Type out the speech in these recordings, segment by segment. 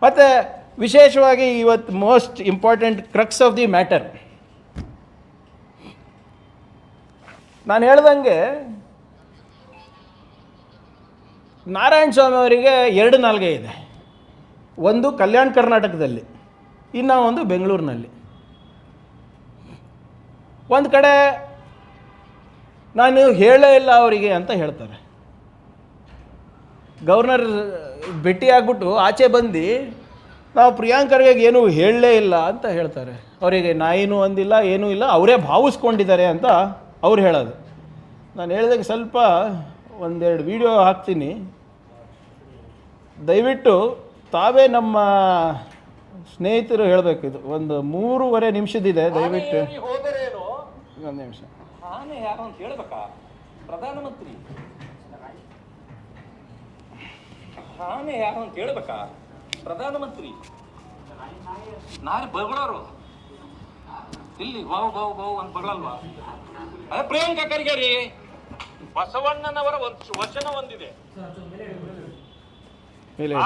ಮತ್ತು ವಿಶೇಷವಾಗಿ ಇವತ್ತು most important crux of the matter, ನಾನು ಹೇಳ್ದಂಗೆ ನಾರಾಯಣ ಸ್ವಾಮಿ ಅವರಿಗೆ 2 ನಾಲ್ಗೆ ಇದೆ. ಒಂದು ಕಲ್ಯಾಣ ಕರ್ನಾಟಕದಲ್ಲಿ, ಇನ್ನು ಒಂದು ಬೆಂಗಳೂರಿನಲ್ಲಿ. ಒಂದು ಕಡೆ ನಾನು ಹೇಳೇ ಇಲ್ಲ ಅವರಿಗೆ ಅಂತ ಹೇಳ್ತಾರೆ. ಗವರ್ನರ್ ಭೇಟಿಯಾಗ್ಬಿಟ್ಟು ಆಚೆ ಬಂದು ನಾವು ಪ್ರಿಯಾಂಕ್ ಖರ್ಗೆ ಏನೂ ಹೇಳಲೇ ಇಲ್ಲ ಅಂತ ಹೇಳ್ತಾರೆ. ಅವರಿಗೆ ನಾಯಿನೂ ಅಂದಿಲ್ಲ, ಏನೂ ಇಲ್ಲ, ಅವರೇ ಭಾವಿಸ್ಕೊಂಡಿದ್ದಾರೆ ಅಂತ ಅವ್ರು ಹೇಳೋದು. ನಾನು ಹೇಳಿದಾಗ ಸ್ವಲ್ಪ ಒಂದೆರಡು ವಿಡಿಯೋ ಹಾಕ್ತೀನಿ, ದಯವಿಟ್ಟು ತಾವೇ ನಮ್ಮ ಸ್ನೇಹಿತರು ಹೇಳಬೇಕಿದು. ಒಂದು 3.5 ನಿಮಿಷದಿದೆ, ದಯವಿಟ್ಟು ಒಂದು ನಿಮಿಷ. ಆನೆ ಯಾರು ಅಂತ ಹೇಳ್ಬೇಕಾ? ಪ್ರಧಾನಮಂತ್ರಿ ಆನೆ ಯಾರು ಅಂತ ಹೇಳ್ಬೇಕಾ? ಪ್ರಧಾನಮಂತ್ರಿ ನಾಳೆ ಬಗಳೋರು ಇಲ್ಲಿ ಬಾವು ಬಾವು ಬಾವು ಅಂತ ಬಗಳಲ್ವಾ? ಅದೇ ಪ್ರಿಯಾಂಕಾ ಖರ್ಗೆ ರೀ, ಬಸವಣ್ಣನವರ ವಚನ ಒಂದಿದೆ,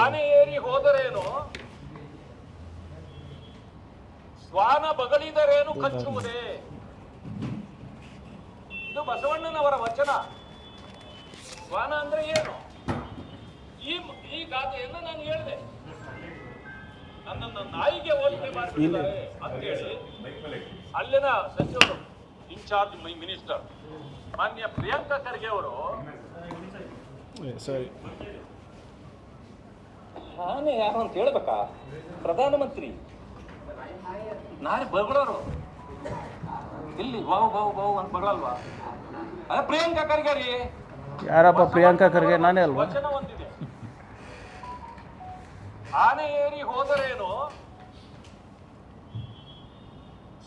ಆನೆ ಏರಿ ಹೋದರೇನು ಶ್ವಾನ ಬಗಳಿದರೇನು ಕಚ್ಚುವುದೇ. ಇದು ಬಸವಣ್ಣನವರ ವಚನ. ಶ್ವಾನ ಅಂದ್ರೆ ಏನು? ಈ ಗಾದೆಯನ್ನು ನಾನು ಹೇಳಿದೆ. ನನ್ನನ್ನು ನಾಯಿಗೆ ಹೋಲಿಕೆ ಮಾಡ್ತಿದ್ದಾರೆ ಅಂತೇಳಿ ಅಲ್ಲಿನ ಸಚಿವರು, ಇನ್ಚಾರ್ಜ್ ಮಿನಿಸ್ಟರ್ ಮಾನ್ಯ ಪ್ರಿಯಾಂಕಾ ಖರ್ಗೆ ಅವರು ಆನೆ ಯಾರು ಅಂತ ಹೇಳ್ಬೇಕಾ? ಪ್ರಧಾನಮಂತ್ರಿ ನಾಳೆ ಬಗಳೋರು ಇಲ್ಲಿ ಬಾವು ಬಾವು ಬಾವು ಅಂತ ಬಗಳಲ್ವಾ? ಅದೇ ಪ್ರಿಯಾಂಕಾ ಖರ್ಗೆ ರೀ. ಯಾರಪ್ಪ ಪ್ರಿಯಾಂಕಾ ಖರ್ಗೆ? ನಾನೇ ಅಲ್ವಾ? ವಚನ ಒಂದಿದೆ, ಆನೆ ಏರಿ ಹೋದರೇನು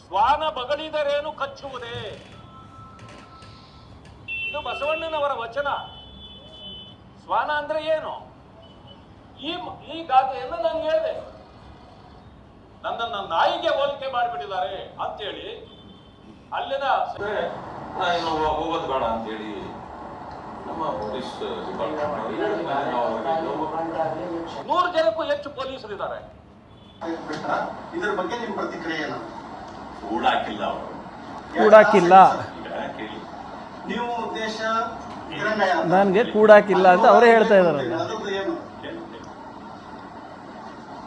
ಶ್ವಾನ ಬಗಳಿದರೇನು ಕಚ್ಚುವುದೇ. ಇದು ಬಸವಣ್ಣನವರ ವಚನ. ಶ್ವಾನ ಅಂದ್ರೆ ಏನು? ಈ ಗಾದೆಯನ್ನು ನಾನು ಹೇಳಿದೆ. ನನ್ನನ್ನು ನಾಯಿಗೆ ಹೋಲಿಕೆ ಮಾಡಿಬಿಟ್ಟಿದ್ದಾರೆ ಅಂತೇಳಿ ಅಲ್ಲಿನ ಹೋಗೋದು ಬೇಡ ಅಂತೇಳಿ ನಮ್ಮ ಪೊಲೀಸ್ ಡಿಪಾರ್ಟ್ಮೆಂಟ್ 100 ಜನಕ್ಕೂ ಹೆಚ್ಚು ಪೊಲೀಸರಿದ್ದಾರೆ. ಇದರ ಬಗ್ಗೆ ನಿಮ್ಮ ಪ್ರತಿಕ್ರಿಯೆ ಏನು? ಕೂಡಾಕಿಲ್ಲ, ನೀವು ಉದ್ದೇಶ ನನಗೆ ಕೂಡಾಕಿಲ್ಲ ಅಂತ ಅವರೇ ಹೇಳ್ತಾ ಇದ್ದಾರಲ್ಲ.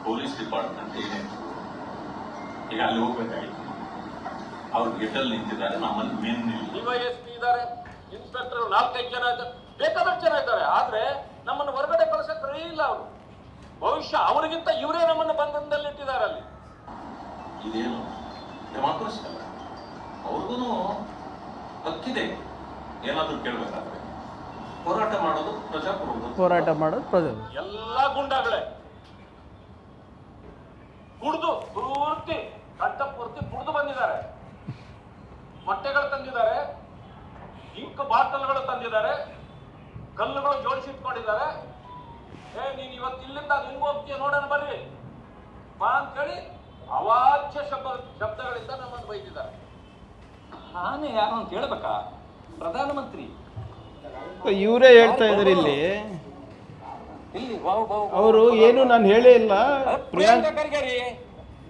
ಪೊಲೀಸ್ ಡಿಪಾರ್ಟ್ಮೆಂಟ್ ಈಗ ಅಲ್ಲಿ ಹೋಗ್ಬೇಕಾಗಿತ್ತು, ಅವ್ರು ಗೆಟ್ಟಲ್ಲಿ ನಿಂತಿದ್ದಾರೆ, ನಮ್ಮಲ್ಲಿ ಮೇನ್ ಡಿವೈಎಸ್ಪಿ ಇದ್ದಾರೆ, ಇನ್ಸ್ಪೆಕ್ಟರ್ 4-5 ಜನ ಇದ್ದಾರೆ, ಬೇಕಾದಷ್ಟು ಜನ ಇದ್ದಾರೆ. ಆದ್ರೆ ನಮ್ಮನ್ನು ಹೊರಗಡೆ ಕಳಿಸಕ್ ರೆಡಿ ಇಲ್ಲ ಅವರು. ಭವಿಷ್ಯ ಅವರಿಗಿಂತ ಇವರೇ ನಮ್ಮನ್ನು ಬಂಧನದಲ್ಲಿ ಇಟ್ಟಿದ್ದಾರೆ ಅಲ್ಲಿ. ಇದೇನು ಡೆಮಾಕ್ರಸಿ ಅಲ್ಲ, ಅವ್ರಿಗೂ ಹಕ್ಕಿದೆ ಏನಾದ್ರೂ ಕೇಳಬೇಕಾದ್ರೆ. ಹೋರಾಟ ಮಾಡೋದು ಪ್ರಜಾಪ್ರಭುತ್ವ, ಹೋರಾಟ ಮಾಡೋದು ಪ್ರಜಾಪ್ರಭುತ್ವ. ಎಲ್ಲ ಗುಂಡಾಗಳೇ ಕುಡ್ದು ಪೂರ್ತಿ ಕಂಠ ಪೂರ್ತಿ ಕುಡ್ದು ಬಂದಿದ್ದಾರೆ. ಮೊಟ್ಟೆಗಳು ತಂದಿದ್ದಾರೆ, ಇಂಕ್ ಬಾಟಲ್ಗಳು ತಂದಿದ್ದಾರೆ, ಕಲ್ಲುಗಳು ಜೋಡಿಸಿಟ್ಕೊಂಡಿದ್ದಾರೆ. ನೀನ್ ಇವತ್ತು ಇಲ್ಲಿಂದ ನಿಂಗೆ ಹೋಗ್ತೀಯ ನೋಡೋಣ ಬರ್ರಿ ಬಾ ಅಂತೇಳಿ ಅವಾಚ್ಯ ಶಬ್ದಗಳಿಂದ ನಮ್ಮನ್ನು ಬೈದಿದ್ದಾರೆ. ಆನೆ ಯಾರು ಅಂತ ಹೇಳ್ಬೇಕಾ? ಪ್ರಧಾನಮಂತ್ರಿ ಇವರೇ ಹೇಳ್ತಾ ಇದ್ದಾರೆ ಇಲ್ಲಿ. ಅವರು ಏನು ನಾನು ಹೇಳೇ ಇಲ್ಲ ಪ್ರಿಯಾಂಕಾ ಖರ್ಗೆ ರೀ,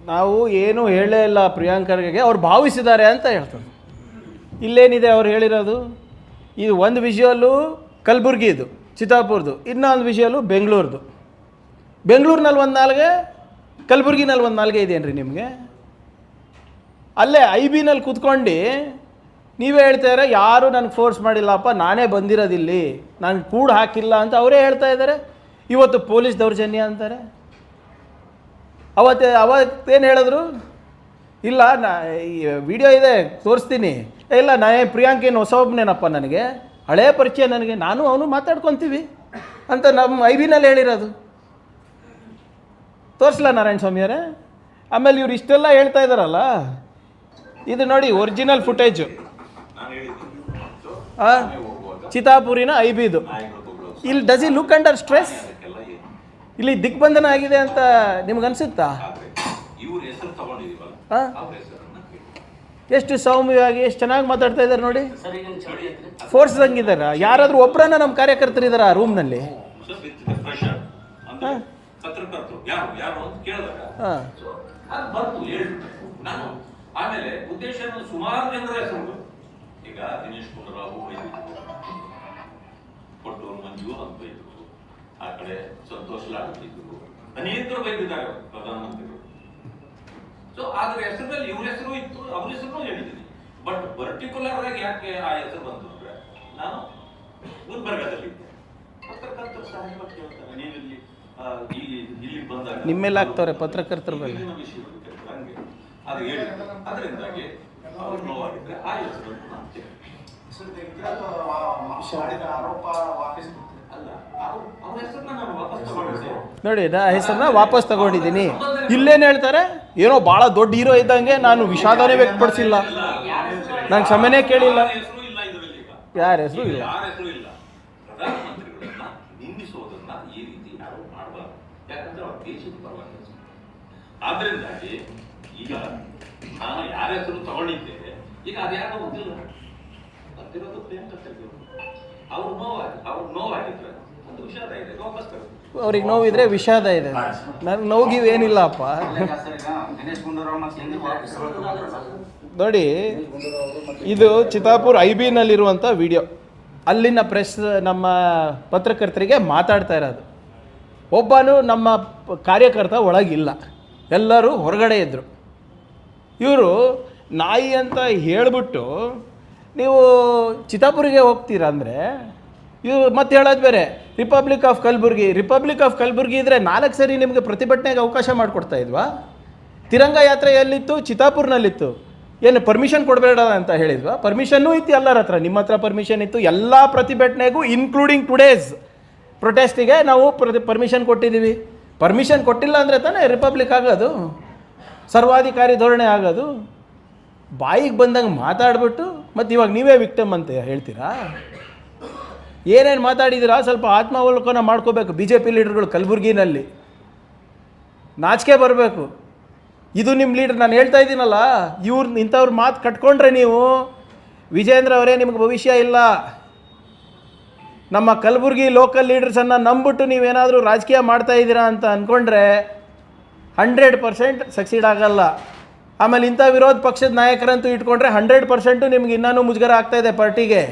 ನಾವು ಏನು ಹೇಳೇ ಇಲ್ಲ ಪ್ರಿಯಾಂಕಾ ಖರ್ಗೆಗೆ, ಅವ್ರು ಭಾವಿಸಿದ್ದಾರೆ ಅಂತ ಹೇಳ್ತಾರೆ. ಇಲ್ಲೇನಿದೆ ಅವ್ರು ಹೇಳಿರೋದು? ಇದು ಒಂದು ವಿಷಯಲ್ಲೂ ಕಲಬುರ್ಗಿದು, ಚಿತ್ತಾಪುರದು, ಇನ್ನೊಂದು ವಿಷಯಲ್ಲೂ ಬೆಂಗಳೂರದು. ಬೆಂಗಳೂರಿನಲ್ಲಿ 1 ನಾಲ್ಗೆ, ಕಲಬುರ್ಗಿನಲ್ಲಿ 1 ನಾಲ್ಗೆ ಇದೆಯೇನ್ರಿ ನಿಮಗೆ? ಅಲ್ಲೇ IB-ನಲ್ಲಿ ಕೂತ್ಕೊಂಡು ನೀವೇ ಹೇಳ್ತಾಯಿದ್ದಾರೆ ಯಾರು ನನಗೆ ಫೋರ್ಸ್ ಮಾಡಿಲ್ಲಪ್ಪ, ನಾನೇ ಬಂದಿರೋದಿಲ್ಲಿ, ನಾನು ಕೂಡ ಹಾಕಿಲ್ಲ ಅಂತ ಅವರೇ ಹೇಳ್ತಾ ಇದ್ದಾರೆ. ಇವತ್ತು ಪೊಲೀಸ್ ದೌರ್ಜನ್ಯ ಅಂತಾರೆ. ಅವತ್ತೇನು ಹೇಳಿದ್ರು? ಇಲ್ಲ ವಿಡಿಯೋ ಇದೆ ತೋರಿಸ್ತೀನಿ. ಇಲ್ಲ ಪ್ರಿಯಾಂಕ್ ಏನು ಹೊಸ ಒಬ್ಬನೇನಪ್ಪ, ನನಗೆ ಹಳೇ ಪರಿಚಯ, ನನಗೆ ನಾನು ಅವನು ಮಾತಾಡ್ಕೊತೀವಿ ಅಂತ ನಮ್ಮ IB-ನಲ್ಲಿ ಹೇಳಿರೋದು. ತೋರಿಸಲ್ಲ ನಾರಾಯಣ ಸ್ವಾಮಿಯವರೇ? ಆಮೇಲೆ ಇವ್ರು ಇಷ್ಟೆಲ್ಲ ಹೇಳ್ತಾ ಇದ್ದಾರಲ್ಲ, ಇದು ನೋಡಿ ಒರಿಜಿನಲ್ ಫುಟೇಜು, ಚಿತ್ತಾಪುರಿನ IB-ದು. ಇಲ್ಲಿ does he look under stress? ಇಲ್ಲಿ ದಿಗ್ಬಂಧನ ಆಗಿದೆ ಅಂತ ನಿಮ್ಗೆ ಅನಿಸುತ್ತಾ? ಎಷ್ಟು ಸೌಮ್ಯವಾಗಿ, ಎಷ್ಟು ಚೆನ್ನಾಗಿ ಮಾತಾಡ್ತಾ ಇದ್ದಾರೆ ನೋಡಿ. ಫೋರ್ಸ್ ಹಂಗಿದ್ದಾರೆ. ಯಾರಾದರೂ ಒಬ್ಬರನ್ನ ನಮ್ಮ ಕಾರ್ಯಕರ್ತರಿದ್ದಾರೆ ಆ ರೂಮ್ನಲ್ಲಿ? ಪತ್ರಕರ್ತರು ಯಾರು ಅಂತ ಕೇಳಿದಾಗ ಹಾಂ ಸೊ ಅದು ಬಂತು ಹೇಳ್ಬಿಟ್ಟೆ ನಾನು. ಆಮೇಲೆ ಉದ್ದೇಶ ಸುಮಾರು ಜನರ ಹೆಸರು, ಈಗ ದಿನೇಶ್ ಗುಂಡೂರಾವ್ ಬೈದಿದ್ರು, ಕೊಟ್ಟೂರು ಮಂಜು ಅಂತ ಬೈದಿದ್ರು, ಆ ಕಡೆ ಸಂತೋಷ್ ಲಾಡ್ ಬೈದಿದ್ರು, ಅನೇಕರು ಬೈದಿದ್ದಾರೆ ಪ್ರಧಾನಮಂತ್ರಿಗಳು. ಸೊ ಅದ್ರ ಹೆಸರಲ್ಲಿ ಇವ್ರ ಹೆಸರು ಇತ್ತು, ಅವ್ರ ಹೆಸರು ಹೇಳಿದ್ದೀನಿ. ಬಟ್ ಪರ್ಟಿಕ್ಯುಲರ್ ಆಗಿ ಯಾಕೆ ಆ ಹೆಸರು ಬಂತು ಅಂದ್ರೆ, ನಾನು ಗುಲ್ಬರ್ಗಾದಲ್ಲಿದ್ದೆ, ಪತ್ರಕರ್ತರು ಸಾಹೇಬ ಕೇಳ್ತಾರೆ, ನೀವಿಲ್ಲಿ ಇಲ್ಲಿ ಬಂದಾಗ ನಿಮ್ಮೆಲ್ಲ ಆಗ್ತವ್ರೆ ಪತ್ರಕರ್ತರ ಮೇಲೆ. ವಿಷಯಗಳು ಕೇಳ್ತಾರೆ, ಹಂಗೆ ಅದು ಹೇಳಿದ್ರು. ಅದರಿಂದಾಗಿ ಅವ್ರು ನೋವಾಗಿದ್ರೆ ಆ ಹೆಸರನ್ನು ನಾನು ಆರೋಪ ವಾಪಸ್ ಅಲ್ಲ, ಅವ್ರ ಹೆಸರನ್ನ ನಾನು ವಾಪಸ್ ತಗೊಂಡಿದ್ದೆ. ನೋಡಿ, ನಾ ಹೆಸರನ್ನ ವಾಪಸ್ ತಗೊಂಡಿದ್ದೀನಿ. ಇಲ್ಲೇನು ಹೇಳ್ತಾರೆ, ಏನೋ ಭಾಳ ದೊಡ್ಡ ಹೀರೋ ಇದ್ದಂಗೆ ನಾನು ವಿಷಾದನೇ ವ್ಯಕ್ತಪಡಿಸಿಲ್ಲ, ನಾನು ಕ್ಷಮೆನೇ ಕೇಳಿಲ್ಲ. ಹೆಸರು ಇಲ್ಲ ಇದರಲ್ಲಿ, ಈಗ ಯಾರ ಹೆಸರು ಇಲ್ಲ. ಯಾರ ಹೆಸರು ಇಲ್ಲ. ಪ್ರಧಾನಮಂತ್ರಿಗಳನ್ನ ನಿಂದಿಸೋದನ್ನ ಈ ರೀತಿ ಯಾರು ಮಾಡಬಾರ್ದು, ಯಾಕಂದ್ರೆ ಅವ್ರ ದೇಶದ ಪರವಾಗಿ. ಆದ್ರಿಂದಾಗಿ ಈಗ ನಾನು ಯಾರ ಹೆಸರು ತಗೊಂಡಿದ್ದೇನೆ, ಈಗ ಅದ್ಯಾರೋ ಗೊತ್ತಿಲ್ಲ, ಗೊತ್ತಿರೋದು ಪ್ರಿಯಾಂಕಾ ಖರ್ಗೆ ಅವ್ರು ನೋವಾಗಿದ್ರೆ ಒಂದು ವಿಷಾದ ಇದೆ, ವಾಪಸ್ ತಗೋದು. ಅವ್ರಿಗೆ ನೋವಿದ್ರೆ ವಿಷಾದ ಇದೆ, ನನಗೆ ನೋವು ಏನಿಲ್ಲಪ್ಪ. ದಿನೇಶ್ ಗುಂಡೂರಾವ್ ನೋಡಿ, ಇದು ಚಿತ್ತಾಪುರ್ IB ನಲ್ಲಿರುವಂಥ ವಿಡಿಯೋ. ಅಲ್ಲಿನ ಪ್ರೆಸ್ ನಮ್ಮ ಪತ್ರಕರ್ತರಿಗೆ ಮಾತಾಡ್ತಾ ಇರೋದು. ಒಬ್ಬನು ನಮ್ಮ ಕಾರ್ಯಕರ್ತ ಒಳಗಿಲ್ಲ, ಎಲ್ಲರೂ ಹೊರಗಡೆ ಇದ್ದರು. ಇವರು ನಾಯಿ ಅಂತ ಹೇಳಿಬಿಟ್ಟು ನೀವು ಚಿತ್ತಾಪುರಿಗೆ ಹೋಗ್ತೀರಾ ಅಂದರೆ, ಇವು ಮತ್ತೆ ಹೇಳೋದು ಬೇರೆ, ರಿಪಬ್ಲಿಕ್ ಆಫ್ ಕಲಬುರ್ಗಿ ಇದ್ದರೆ 4 ಸರಿ ನಿಮಗೆ ಪ್ರತಿಭಟನೆಗೆ ಅವಕಾಶ ಮಾಡಿಕೊಡ್ತಾ ಇದ್ವಾ? ತಿರಂಗ ಯಾತ್ರೆ ಎಲ್ಲಿತ್ತು? ಚಿತ್ತಾಪುರ್ನಲ್ಲಿತ್ತು. ಏನು ಪರ್ಮಿಷನ್ ಕೊಡಬೇಡ ಅಂತ ಹೇಳಿದ್ವಾ? ಪರ್ಮಿಷನ್ನೂ ಇತ್ತು ಎಲ್ಲರ ಹತ್ರ, ನಿಮ್ಮ ಹತ್ರ ಪರ್ಮಿಷನ್ ಇತ್ತು. ಎಲ್ಲ ಪ್ರತಿಭಟನೆಗೂ ಇನ್ಕ್ಲೂಡಿಂಗ್ ಟುಡೇಸ್ ಪ್ರೊಟೆಸ್ಟಿಗೆ ನಾವು ಪರ್ಮಿಷನ್ ಕೊಟ್ಟಿದ್ದೀವಿ. ಪರ್ಮಿಷನ್ ಕೊಟ್ಟಿಲ್ಲ ಅಂದರೆ ತಾನೇ ರಿಪಬ್ಲಿಕ್ ಆಗೋದು, ಸರ್ವಾಧಿಕಾರಿ ಧೋರಣೆ ಆಗೋದು. ಬಾಯಿಗೆ ಬಂದಂಗೆ ಮಾತಾಡ್ಬಿಟ್ಟು ಮತ್ತು ಇವಾಗ ನೀವೇ ವಿಕ್ಟಮ್ ಅಂತ ಹೇಳ್ತೀರಾ? ಏನೇನು ಮಾತಾಡಿದ್ದೀರಾ ಸ್ವಲ್ಪ ಆತ್ಮಾವಲೋಕನ ಮಾಡ್ಕೋಬೇಕು. BJP ಲೀಡರ್ಗಳು ಕಲಬುರ್ಗಿನಲ್ಲಿ ನಾಚಿಕೆ ಬರಬೇಕು. ಇದು ನಿಮ್ಮ ಲೀಡರ್, ನಾನು ಹೇಳ್ತಾ ಇದ್ದೀನಲ್ಲ, ಇಂಥವ್ರ ಮಾತು ಕಟ್ಕೊಂಡ್ರೆ ನೀವು, ವಿಜೇಂದ್ರ ಅವರೇ ನಿಮಗೆ ಭವಿಷ್ಯ ಇಲ್ಲ. ನಮ್ಮ ಕಲಬುರ್ಗಿ ಲೋಕಲ್ ಲೀಡರ್ಸನ್ನು ನಂಬಿಟ್ಟು ನೀವೇನಾದರೂ ರಾಜಕೀಯ ಮಾಡ್ತಾ ಇದ್ದೀರಾ ಅಂತ ಅಂದ್ಕೊಂಡ್ರೆ 100% ಸಕ್ಸೀಡ್ ಆಗಲ್ಲ. ಆಮೇಲೆ ಇಂಥ ವಿರೋಧ ಪಕ್ಷದ ನಾಯಕರಂತೂ ಇಟ್ಕೊಂಡ್ರೆ 100% ನಿಮ್ಗೆ ಇನ್ನೂ ಮುಜುಗರ ಆಗ್ತಾಯಿದೆ ಪಾರ್ಟಿಗೆ.